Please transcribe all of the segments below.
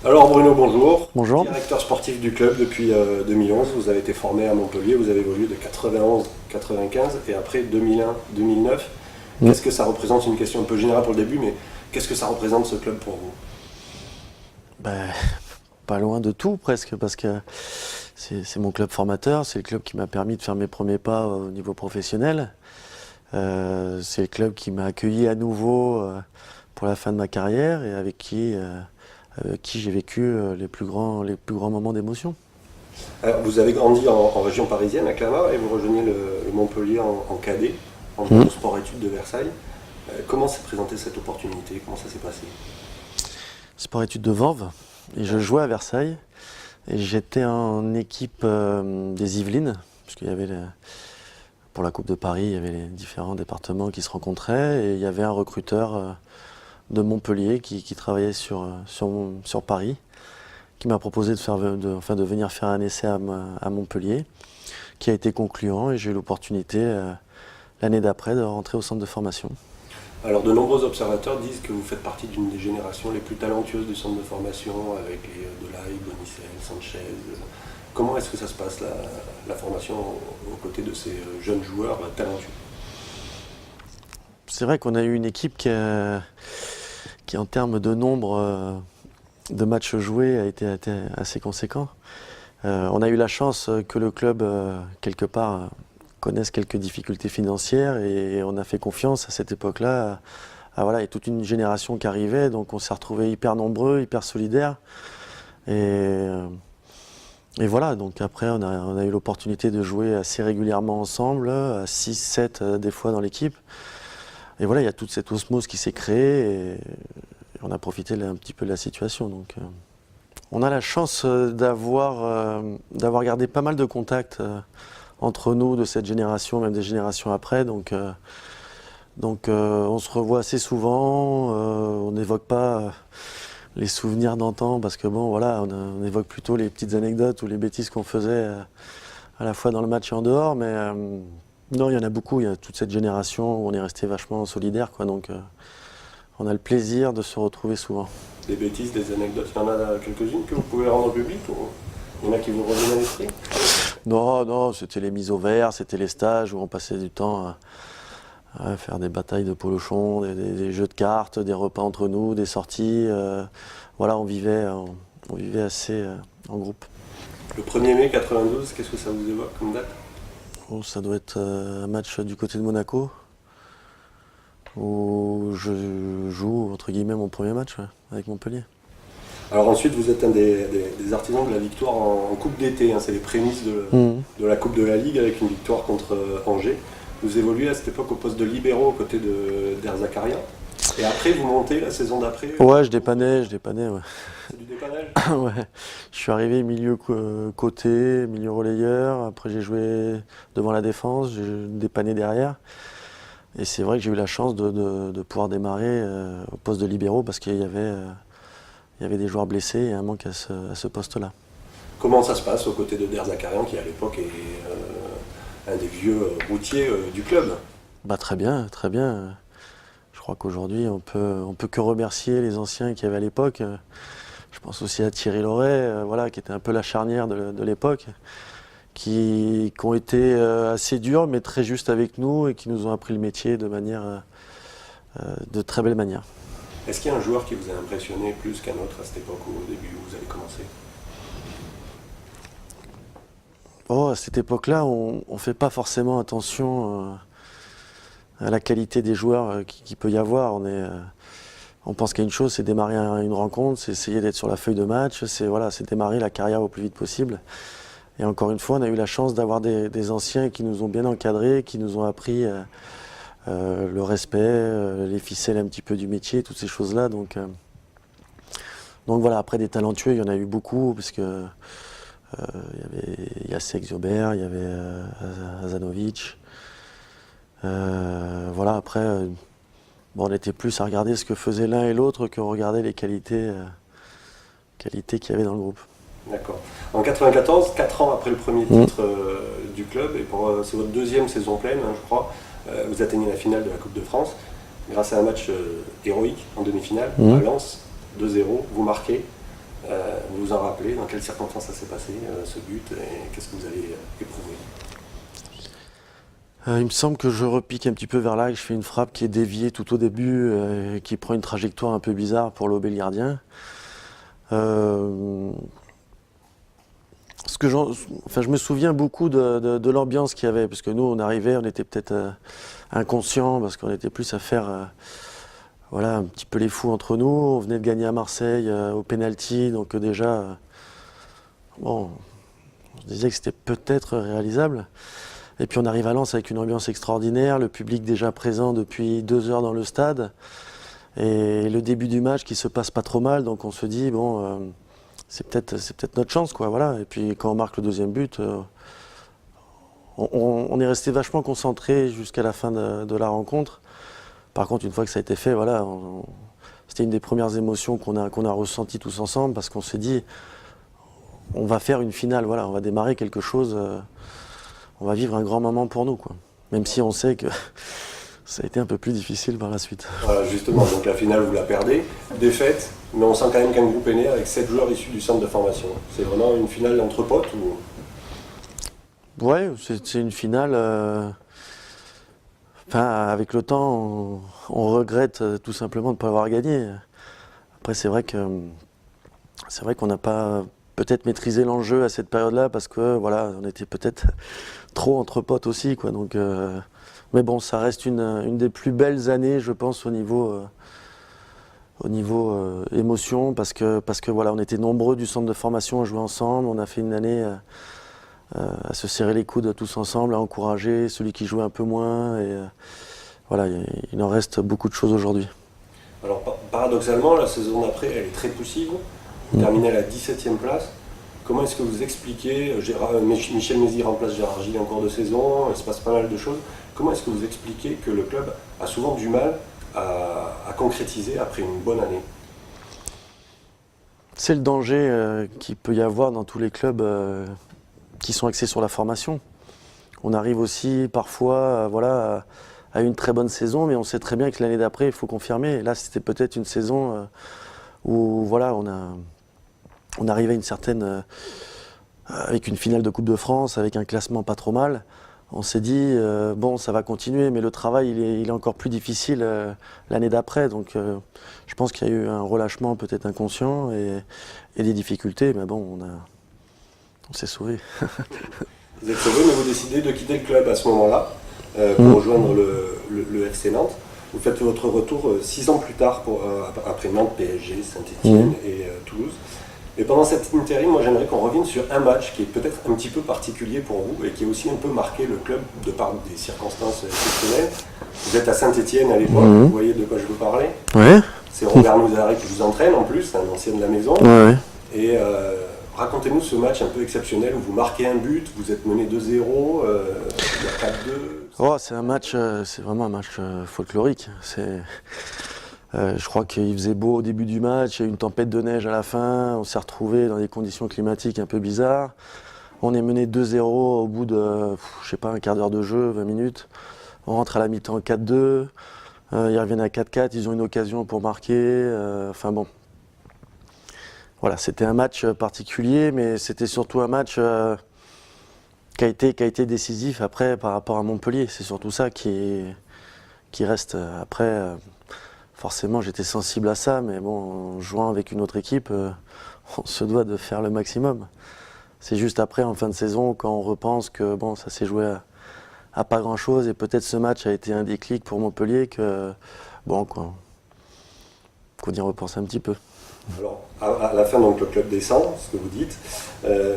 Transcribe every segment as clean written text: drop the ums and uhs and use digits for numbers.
Alors Bruno, bonjour. Bonjour. Directeur sportif du club depuis 2011. Vous avez été formé à Montpellier, vous avez évolué de 91-95 et après 2001-2009. Qu'est-ce que ça représente? C'est une question un peu générale pour le début, mais qu'est-ce que ça représente ce club pour vous? Ben, pas loin de tout presque, parce que c'est mon club formateur, c'est le club qui m'a permis de faire mes premiers pas au niveau professionnel. C'est le club qui m'a accueilli à nouveau pour la fin de ma carrière et avec qui j'ai vécu les plus grands moments d'émotion. Alors, vous avez grandi en région parisienne, à Clamart, et vous rejoignez le Montpellier en cadet, en sport-études de Versailles. Comment s'est présentée cette opportunité? Comment ça s'est passé? Sport-études de Vanves, et je jouais à Versailles. Et j'étais en équipe des Yvelines, parce qu'il y avait pour la Coupe de Paris, il y avait les différents départements qui se rencontraient, et il y avait un recruteur de Montpellier qui travaillait sur Paris, qui m'a proposé de venir faire un essai à Montpellier, qui a été concluant, et j'ai eu l'opportunité l'année d'après de rentrer au centre de formation. Alors de nombreux observateurs disent que vous faites partie d'une des générations les plus talentueuses du centre de formation, avec les Delay, Bonicel, Sanchez. Comment est-ce que ça se passe la formation aux côtés de ces jeunes joueurs talentueux? C'est vrai qu'on a eu une équipe qui en termes de nombre de matchs joués a été assez conséquent. On a eu la chance que le club, quelque part, connaisse quelques difficultés financières, et on a fait confiance à cette époque-là. Voilà, il y a toute une génération qui arrivait, donc on s'est retrouvés hyper nombreux, hyper solidaires. Et voilà, donc après on a eu l'opportunité de jouer assez régulièrement ensemble, à 6-7 des fois dans l'équipe. Et voilà, il y a toute cette osmose qui s'est créée, et on a profité un petit peu de la situation. Donc, on a la chance d'avoir gardé pas mal de contacts entre nous de cette génération, même des générations après. Donc, on se revoit assez souvent, on n'évoque pas les souvenirs d'antan, parce que bon, voilà, on évoque plutôt les petites anecdotes ou les bêtises qu'on faisait à la fois dans le match et en dehors. Mais non, il y en a beaucoup, il y a toute cette génération où on est resté vachement solidaires, quoi. Donc, on a le plaisir de se retrouver souvent. Des bêtises, des anecdotes, il y en a quelques-unes que vous pouvez rendre public, ou il y en a qui vous reviennent à l'esprit? Non, c'était les mises au vert, c'était les stages où on passait du temps à faire des batailles de polochon, des jeux de cartes, des repas entre nous, des sorties. Voilà, on vivait assez en groupe. Le 1er mai 92, qu'est-ce que ça vous évoque comme date? Oh, ça doit être un match du côté de Monaco, où je joue entre guillemets mon premier match, ouais, avec Montpellier. Alors ensuite, vous êtes un des artisans de la victoire en Coupe d'été, hein. C'est les prémices de la Coupe de la Ligue, avec une victoire contre Angers. Vous évoluez à cette époque au poste de libéraux aux côtés d'Erzakarian. Et après, vous montez la saison d'après? Ouais, je dépannais, ouais. C'est du dépannage? Ouais. Je suis arrivé milieu côté, milieu relayeur. Après, j'ai joué devant la défense, j'ai dépanné derrière. Et c'est vrai que j'ai eu la chance de pouvoir démarrer au poste de libéraux, parce qu'il y avait des joueurs blessés et un manque à ce poste-là. Comment ça se passe aux côtés de Erzakarian, qui à l'époque est un des vieux routiers du club? Bah, très bien, très bien. Je crois qu'aujourd'hui, on peut que remercier les anciens qu'il y avait à l'époque. Je pense aussi à Thierry Loret, voilà, qui était un peu la charnière de l'époque, qui ont été assez durs, mais très justes avec nous, et qui nous ont appris le métier de très belle manière. Est-ce qu'il y a un joueur qui vous a impressionné plus qu'un autre à cette époque, au début où vous avez commencé? Oh, à cette époque-là, on ne fait pas forcément attention à la qualité des joueurs qu'il peut y avoir. On pense qu'à une chose, c'est démarrer une rencontre, c'est essayer d'être sur la feuille de match, c'est démarrer la carrière au plus vite possible. Et encore une fois, on a eu la chance d'avoir des anciens qui nous ont bien encadrés, qui nous ont appris le respect, les ficelles un petit peu du métier, toutes ces choses-là. Donc voilà, après des talentueux, il y en a eu beaucoup, parce que il y avait Jacek Ziober, il y avait Hazanovic. Voilà, après, on était plus à regarder ce que faisait l'un et l'autre que regarder les qualités qu'il y avait dans le groupe. D'accord. En 94, 4 ans après le premier titre du club, et c'est votre deuxième saison pleine, hein, je crois, vous atteignez la finale de la Coupe de France, grâce à un match héroïque en demi-finale, à Lens, 2-0, vous marquez. Vous vous en rappelez, dans quelles circonstances ça s'est passé, ce but, et qu'est-ce que vous avez éprouvé? Il me semble que je repique un petit peu vers là, que je fais une frappe qui est déviée tout au début, qui prend une trajectoire un peu bizarre pour lober le gardien. Je me souviens beaucoup de l'ambiance qu'il y avait, parce que nous, on arrivait, on était peut-être inconscients, parce qu'on était plus à faire voilà, un petit peu les fous entre nous. On venait de gagner à Marseille au pénalty, donc déjà, bon, on se disait que c'était peut-être réalisable. Et puis on arrive à Lens avec une ambiance extraordinaire, le public déjà présent depuis 2 heures dans le stade, et le début du match qui se passe pas trop mal, donc on se dit, bon, c'est peut-être notre chance, quoi, voilà. Et puis quand on marque le deuxième but, on est resté vachement concentré jusqu'à la fin de la rencontre. Par contre, une fois que ça a été fait, voilà, c'était une des premières émotions qu'on a ressenties tous ensemble, parce qu'on s'est dit, on va faire une finale, voilà, on va démarrer quelque chose, on va vivre un grand moment pour nous, quoi. Même si on sait que ça a été un peu plus difficile par la suite. Voilà, justement, donc la finale, vous la perdez, défaite, mais on sent quand même qu'un groupe est né avec 7 joueurs issus du centre de formation. C'est vraiment une finale entre potes ou... Ouais, c'est une finale. Avec le temps, on regrette tout simplement de ne pas avoir gagné. Après, c'est vrai qu'on n'a pas peut-être maîtrisé l'enjeu à cette période-là, parce que voilà, on était peut-être trop entre potes aussi, quoi. Donc, mais bon, ça reste une des plus belles années, je pense, au niveau émotion, parce que voilà, on était nombreux du centre de formation à jouer ensemble. On a fait une année à se serrer les coudes tous ensemble, à encourager celui qui jouait un peu moins. Et voilà, il en reste beaucoup de choses aujourd'hui. Alors paradoxalement, la saison d'après, elle est très poussive. Vous terminez à la 17e place. Comment est-ce que vous expliquez, Michel Mézy remplace Gérard Gilles en cours de saison, il se passe pas mal de choses. Comment est-ce que vous expliquez que le club a souvent du mal à concrétiser après une bonne année? C'est le danger qu'il peut y avoir dans tous les clubs qui sont axés sur la formation. On arrive aussi parfois voilà, à une très bonne saison, mais on sait très bien que l'année d'après, il faut confirmer. Et là, c'était peut-être une saison où voilà, on arrivait à une certaine... avec une finale de Coupe de France, avec un classement pas trop mal. On s'est dit, bon, ça va continuer, mais le travail, il est encore plus difficile l'année d'après. Donc, je pense qu'il y a eu un relâchement peut-être inconscient et des difficultés, mais bon, on s'est sauvés. Vous êtes sauvés, mais vous décidez de quitter le club à ce moment-là pour rejoindre le FC Nantes. Vous faites votre retour 6 ans plus tard, après Nantes, PSG, Saint-Etienne et Toulouse. Et pendant cet intérim, moi j'aimerais qu'on revienne sur un match qui est peut-être un petit peu particulier pour vous et qui a aussi un peu marqué le club de par des circonstances exceptionnelles. Vous êtes à Saint-Etienne à l'époque, vous voyez de quoi je veux parler. Ouais. C'est Robert Nouzaré qui vous entraîne en plus, c'est un ancien de la maison. Ouais. Et racontez-nous ce match un peu exceptionnel où vous marquez un but, vous êtes mené 2-0, il y a 4-2. Oh, c'est vraiment un match folklorique. Je crois qu'il faisait beau au début du match, il y a eu une tempête de neige à la fin, on s'est retrouvés dans des conditions climatiques un peu bizarres. On est mené 2-0 au bout de, je sais pas, un quart d'heure de jeu, 20 minutes. On rentre à la mi-temps 4-2, ils reviennent à 4-4, ils ont une occasion pour marquer, enfin bon. Voilà, c'était un match particulier, mais c'était surtout un match qui a été décisif après par rapport à Montpellier. C'est surtout ça qui reste après. Forcément, j'étais sensible à ça, mais bon, en jouant avec une autre équipe, on se doit de faire le maximum. C'est juste après, en fin de saison, quand on repense que bon, ça s'est joué à pas grand-chose, et peut-être ce match a été un déclic pour Montpellier qu'on y repense un petit peu. Alors, à la fin, donc, le club descend, ce que vous dites,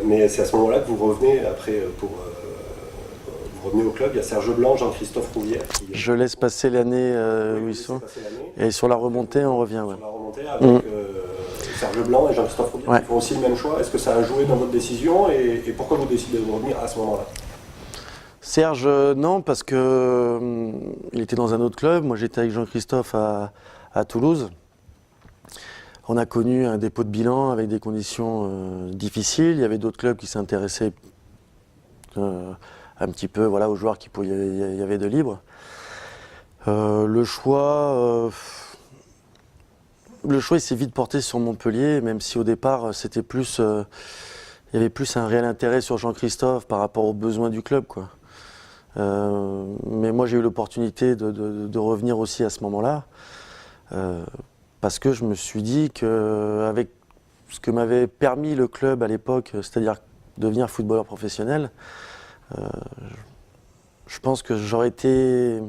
mais c'est à ce moment-là que vous revenez après vous revenez au club. Il y a Serge Blanc, Jean-Christophe Rouvière. Je laisse passer l'année où ils sont. Et sur la remontée, on revient. Ouais. Sur la remontée, avec Serge Blanc et Jean-Christophe Rouvière, ouais. Ils font aussi le même choix. Est-ce que ça a joué dans votre décision et pourquoi vous décidez de revenir à ce moment-là? Serge, non, parce que il était dans un autre club. Moi, j'étais avec Jean-Christophe à Toulouse. On a connu un dépôt de bilan avec des conditions difficiles. Il y avait d'autres clubs qui s'intéressaient un petit peu voilà, aux joueurs il y avait de libre. Le choix, le choix s'est vite porté sur Montpellier, même si au départ c'était plus, il y avait plus un réel intérêt sur Jean-Christophe par rapport aux besoins du club, quoi. Mais moi j'ai eu l'opportunité de revenir aussi à ce moment-là, parce que je me suis dit qu'avec ce que m'avait permis le club à l'époque, c'est-à-dire devenir footballeur professionnel, je pense que j'aurais été...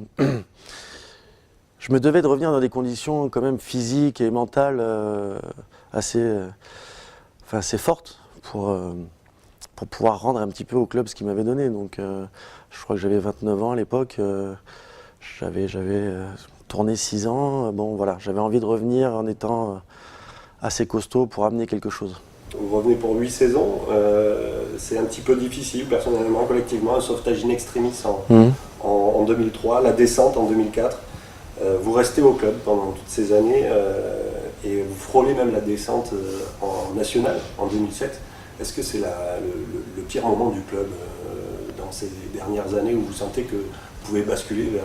Je me devais de revenir dans des conditions quand même physiques et mentales assez fortes pour pouvoir rendre un petit peu au club ce qu'il m'avait donné. Donc je crois que j'avais 29 ans à l'époque, j'avais tourné 6 ans. Bon voilà, j'avais envie de revenir en étant assez costaud pour amener quelque chose. Vous revenez pour 8 saisons, c'est un petit peu difficile personnellement, collectivement, un sauvetage in extremis en 2003, la descente en 2004. Vous restez au club pendant toutes ces années et vous frôlez même la descente en national en 2007. Est-ce que c'est le pire moment du club dans ces dernières années où vous sentez que vous pouvez basculer vers...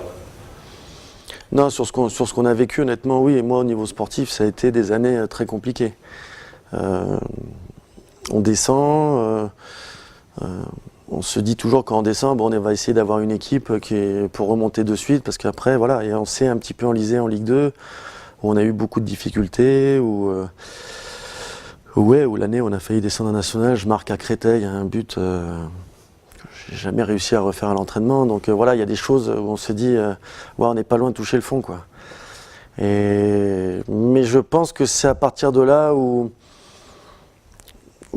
Non, sur ce qu'on a vécu, honnêtement, oui. Et moi, au niveau sportif, ça a été des années très compliquées. On descend, on se dit toujours quand on descend, bon, on va essayer d'avoir une équipe pour remonter de suite, parce qu'après, voilà, et on s'est un petit peu enlisé en Ligue 2, où on a eu beaucoup de difficultés, où l'année où on a failli descendre en national, je marque à Créteil un but que j'ai jamais réussi à refaire à l'entraînement. Donc voilà, il y a des choses où on se dit, ouais, on n'est pas loin de toucher le fond, quoi. Mais je pense que c'est à partir de là où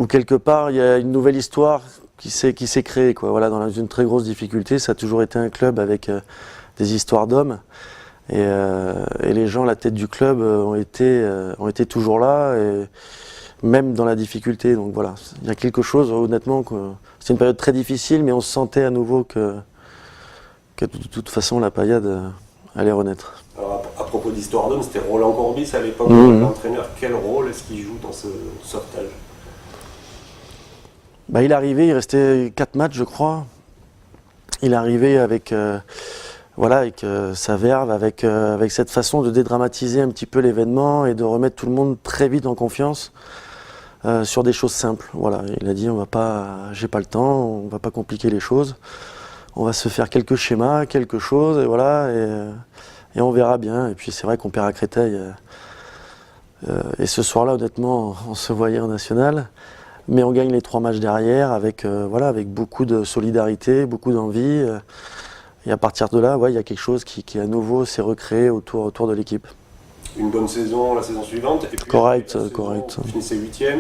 quelque part il y a une nouvelle histoire qui s'est créée, quoi. Voilà, dans une très grosse difficulté, ça a toujours été un club avec des histoires d'hommes et les gens à la tête du club ont été toujours là, et même dans la difficulté. Donc voilà, il y a quelque chose, honnêtement, c'est une période très difficile, mais on se sentait à nouveau que de toute façon la paillade allait renaître. Alors à propos d'histoire d'hommes, c'était Roland Courbis à l'époque, l'entraîneur. Quel rôle est-ce qu'il joue dans ce sauvetage? Il est arrivé, il restait 4 matchs, je crois. Il est arrivé avec sa verve, avec cette façon de dédramatiser un petit peu l'événement et de remettre tout le monde très vite en confiance sur des choses simples. Voilà, il a dit j'ai pas le temps, on va pas compliquer les choses. On va se faire quelques schémas, quelque chose, et voilà, et on verra bien. Et puis c'est vrai qu'on perd à Créteil. Et ce soir-là, honnêtement, on se voyait en national. Mais on gagne les 3 matchs derrière avec beaucoup de solidarité, beaucoup d'envie. Et à partir de là, il y a quelque chose qui à nouveau s'est recréé autour de l'équipe. Une bonne saison la saison suivante. Et puis correct. Vous finissez 8e.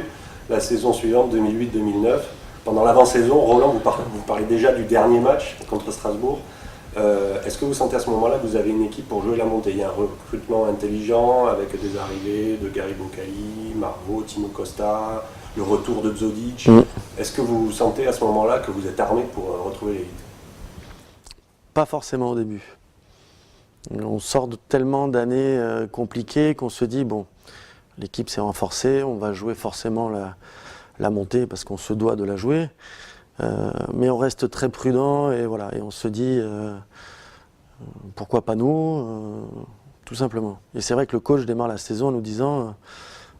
La saison suivante, 2008-2009. Pendant l'avant-saison, Roland, vous parlez déjà du dernier match contre Strasbourg. Est-ce que vous sentez à ce moment-là que vous avez une équipe pour jouer la montée? Il y a un recrutement intelligent avec des arrivées de Gary Boccali, Marvaux, Timo Costa, le retour de Zodic. Est-ce que vous sentez à ce moment-là que vous êtes armé pour retrouver l'élite? Pas forcément au début. On sort de tellement d'années compliquées qu'on se dit, bon, l'équipe s'est renforcée, on va jouer forcément la montée parce qu'on se doit de la jouer. Mais on reste très prudent et voilà, et on se dit pourquoi pas nous, tout simplement. Et c'est vrai que le coach démarre la saison en nous disant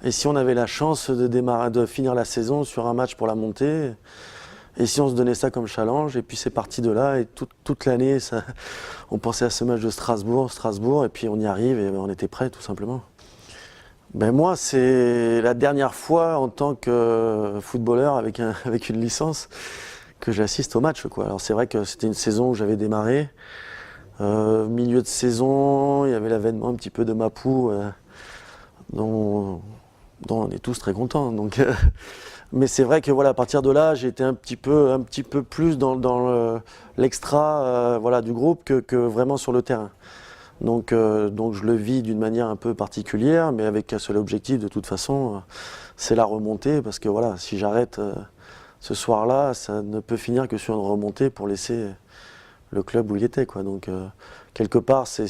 et si on avait la chance de finir la saison sur un match pour la montée, et si on se donnait ça comme challenge, et puis c'est parti de là, et toute l'année on pensait à ce match de Strasbourg, et puis on y arrive et on était prêts tout simplement. Moi, c'est la dernière fois en tant que footballeur avec une licence que j'assiste au match, quoi. Alors c'est vrai que c'était une saison où j'avais démarré. Milieu de saison, il y avait l'avènement un petit peu de Mapou, dont on est tous très contents. Donc, mais c'est vrai que voilà, à partir de là, j'ai été un petit peu plus dans l'extra du groupe que vraiment sur le terrain. Donc je le vis d'une manière un peu particulière, mais avec un seul objectif de toute façon, c'est la remontée, parce que voilà, si j'arrête ce soir-là, ça ne peut finir que sur une remontée pour laisser le club où il était, quoi. Donc quelque part, c'est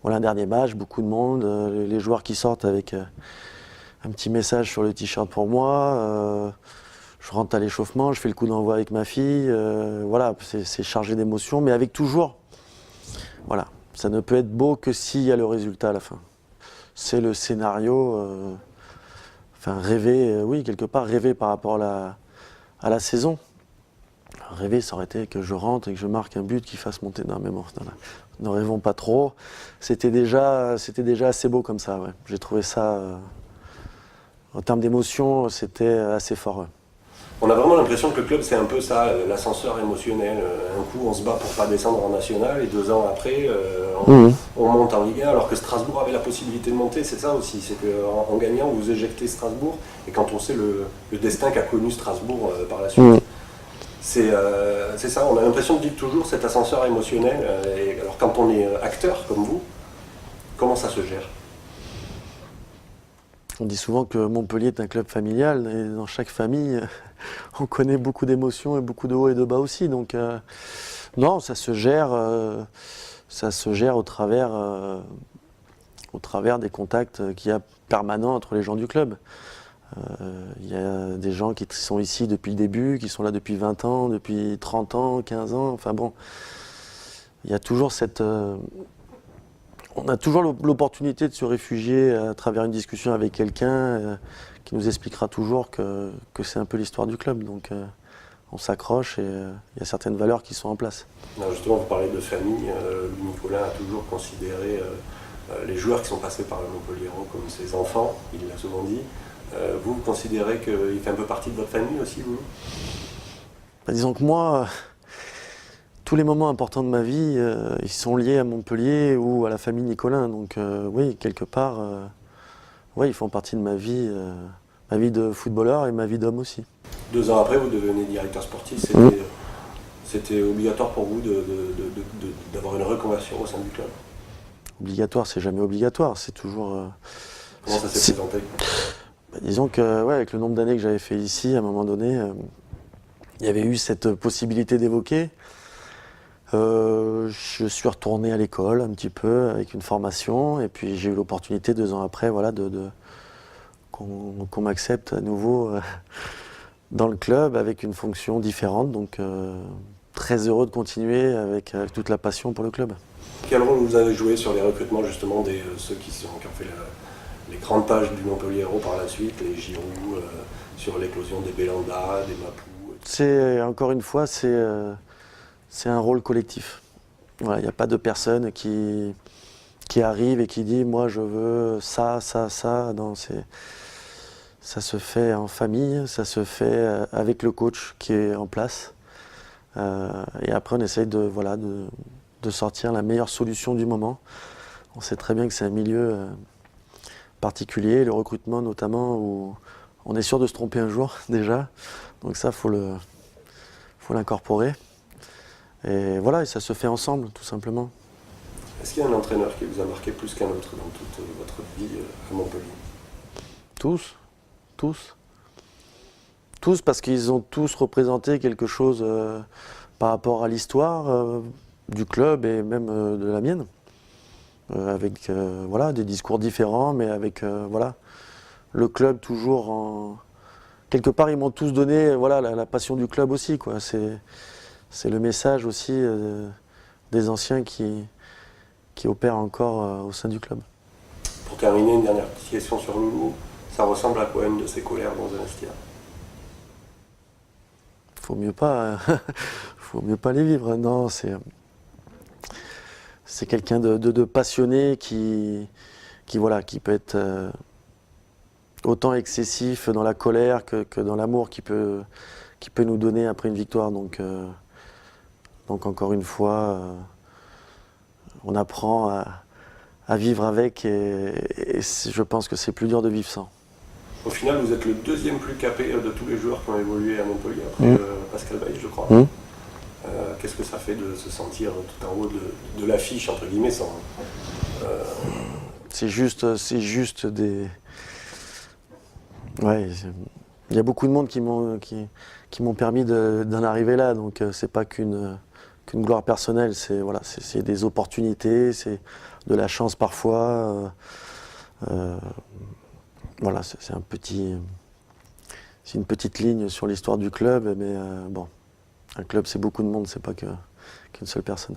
un dernier match, beaucoup de monde, les joueurs qui sortent avec un petit message sur le t-shirt pour moi. Je rentre à l'échauffement, je fais le coup d'envoi avec ma fille. Voilà, c'est chargé d'émotions, mais avec toujours, voilà. Ça ne peut être beau que s'il y a le résultat à la fin. c'est le scénario, enfin rêvé, oui, quelque part rêvé par rapport à la saison. Rêver, ça aurait été que je rentre et que je marque un but qui fasse monter. Non, mais bon, ne rêvons pas trop. C'était déjà assez beau comme ça. Ouais. J'ai trouvé ça, en termes d'émotion, c'était assez fort. Ouais. On a vraiment l'impression que le club, c'est un peu ça, l'ascenseur émotionnel. Un coup, on se bat pour pas descendre en national et 2 ans après, on monte en Ligue 1, alors que Strasbourg avait la possibilité de monter. C'est ça aussi, c'est qu'en gagnant, vous éjectez Strasbourg. Et quand on sait le destin qu'a connu Strasbourg par la suite, c'est ça, on a l'impression de vivre toujours cet ascenseur émotionnel. Et alors quand on est acteur comme vous, comment ça se gère? On dit souvent que Montpellier est un club familial et dans chaque famille, on connaît beaucoup d'émotions et beaucoup de hauts et de bas aussi. Donc non, ça se gère au travers des contacts qu'il y a permanents entre les gens du club. Il y a des gens qui sont ici depuis le début, qui sont là depuis 20 ans, depuis 30 ans, 15 ans. Enfin bon, il y a toujours on a toujours l'opportunité de se réfugier à travers une discussion avec quelqu'un qui nous expliquera toujours que c'est un peu l'histoire du club. Donc on s'accroche et il y a certaines valeurs qui sont en place. Non, justement, vous parlez de famille. Nicolas a toujours considéré les joueurs qui sont passés par le Montpellier comme ses enfants, il l'a souvent dit. Vous considérez qu'il fait un peu partie de votre famille aussi, vous? Disons que moi, tous les moments importants de ma vie, ils sont liés à Montpellier ou à la famille Nicolin. Donc oui, quelque part, ils font partie de ma vie de footballeur et ma vie d'homme aussi. 2 ans après, vous devenez directeur sportif. C'était obligatoire pour vous d'avoir une reconversion au sein du club? Obligatoire, c'est jamais obligatoire. C'est toujours... Comment ça s'est présenté? Disons que, avec le nombre d'années que j'avais fait ici, à un moment donné, il y avait eu cette possibilité d'évoquer. Je suis retourné à l'école un petit peu avec une formation et puis j'ai eu l'opportunité 2 ans après qu'on m'accepte à nouveau dans le club avec une fonction différente. Donc très heureux de continuer avec toute la passion pour le club. Quel rôle vous avez joué sur les recrutements justement de ceux qui ont fait les grandes pages du Montpellier Hérault par la suite, les Giroud, sur l'éclosion des Belanda, des Mapou? C'est encore une fois, c'est un rôle collectif. Voilà, il n'y a pas de personne qui arrive et qui dit « moi je veux ça, ça, ça ». Non, ça se fait en famille, ça se fait avec le coach qui est en place. Et après on essaye de sortir la meilleure solution du moment. On sait très bien que c'est un milieu particulier, le recrutement notamment, où on est sûr de se tromper un jour déjà. Donc ça, faut l'incorporer. Et voilà, et ça se fait ensemble, tout simplement. Est-ce qu'il y a un entraîneur qui vous a marqué plus qu'un autre dans toute votre vie à Montpellier? Tous, parce qu'ils ont tous représenté quelque chose par rapport à l'histoire du club et même de la mienne. Avec des discours différents, mais avec le club toujours en... Quelque part, ils m'ont tous donné la passion du club aussi, quoi. C'est le message aussi des anciens qui opèrent encore au sein du club. Pour terminer, une dernière petite question sur Loulou. Ça ressemble à quoi une de ses colères dans un vestiaire? Faut mieux pas les vivre. Non, c'est quelqu'un de passionné qui peut être autant excessif dans la colère que dans l'amour qui peut nous donner après une victoire. Donc encore une fois, on apprend à vivre avec et je pense que c'est plus dur de vivre sans. Au final, vous êtes le 2e plus capé de tous les joueurs qui ont évolué à Montpellier, après Pascal Bailly, je crois. Qu'est-ce que ça fait de se sentir tout en haut de l'affiche, entre guillemets, sans... C'est juste des... Ouais, il y a beaucoup de monde qui m'ont permis d'en arriver là, donc c'est pas qu'une gloire personnelle, c'est des opportunités, c'est de la chance parfois. C'est une petite ligne sur l'histoire du club, mais un club c'est beaucoup de monde, c'est pas qu'une seule personne.